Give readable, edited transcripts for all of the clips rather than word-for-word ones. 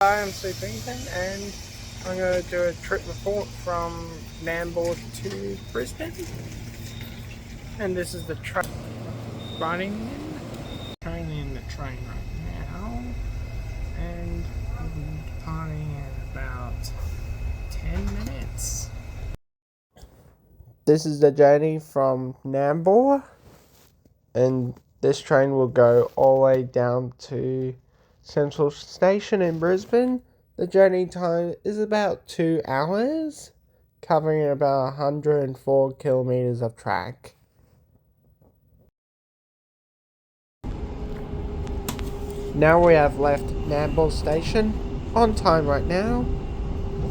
Hi, I'm Steve Beaton, and I'm going to do a trip report from Nambour to Brisbane. And this is the train riding in. Train in the train right now, and we'll be departing in about 10 minutes. This is the journey from Nambour, and this train will go all the way down to Central Station in Brisbane. The journey time is about 2 hours, covering about 104 kilometres of track. Now we have left Nambour Station on time right now,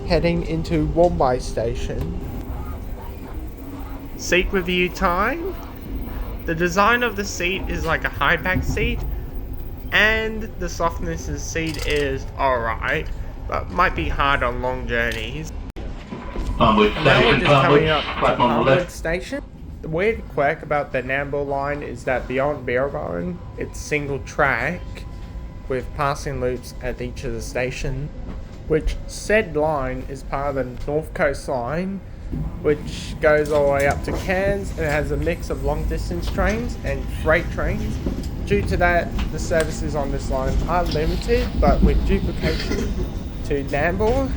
heading into Wombai Station. Seat review time. The design of the seat is like a high back seat, and the softness of the seat is alright, but might be hard on long journeys. Now we're just coming up to Palmwood Station. The weird quirk about the Nambour line is that beyond Beerwyn, it's single track with passing loops at each of the stations, which said line is part of the North Coast line, which goes all the way up to Cairns and it has a mix of long distance trains and freight trains. Due to that, the services on this line are limited, but with duplication to Nambour,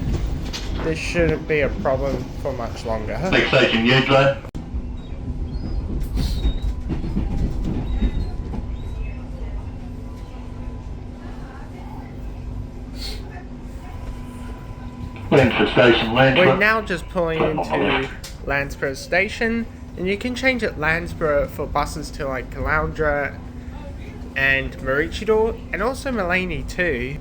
this shouldn't be a problem for much longer. Next station, Eugene. Lansford Station, Lansford. We're now just pulling into Lansborough Station, and you can change at Lansborough for buses to like Caloundra and Maroochydore, and also Maleny too.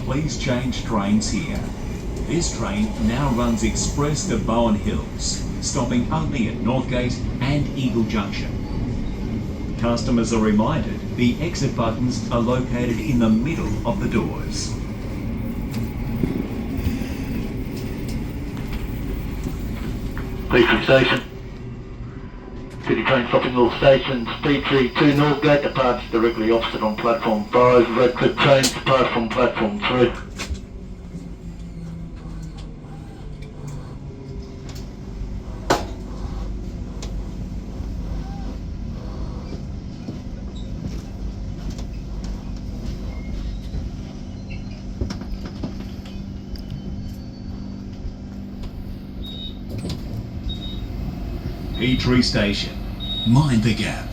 Please change trains here. This train now runs express to Bowen Hills, stopping only at Northgate and Eagle Junction. Customers are reminded the exit buttons are located in the middle of the doors. Petrie Station. City train stopping all stations. Petrie to Northgate, departs directly opposite on platform 5. Redcliffe trains depart from platform 3. Petrie Station. Mind the gap.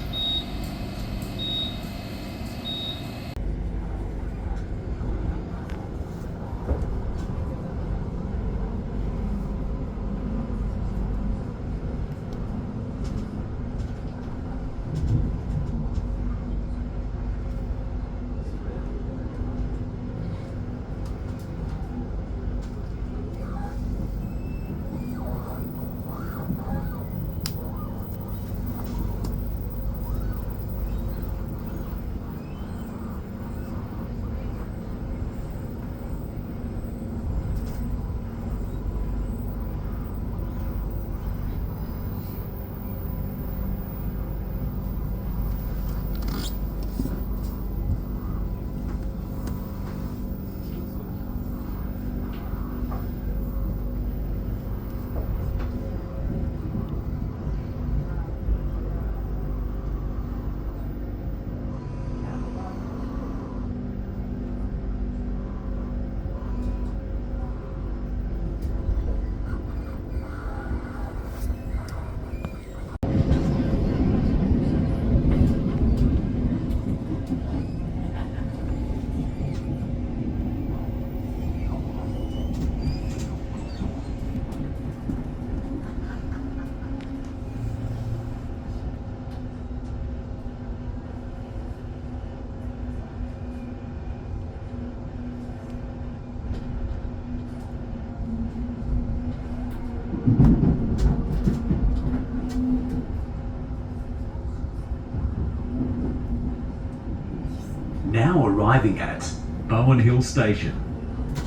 Now arriving at Bowen Hill Station.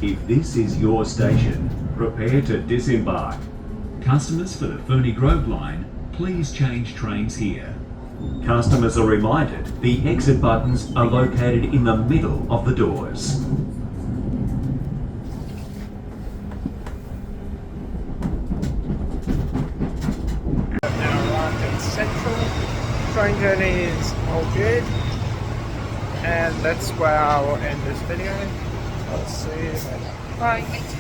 If this is your station, prepare to disembark. Customers for the Ferny Grove line, please change trains here. Customers are reminded the exit buttons are located in the middle of the doors. Now arrived in Central. Train journey is all good. And that's where I'll end this video. I'll see you later. Bye.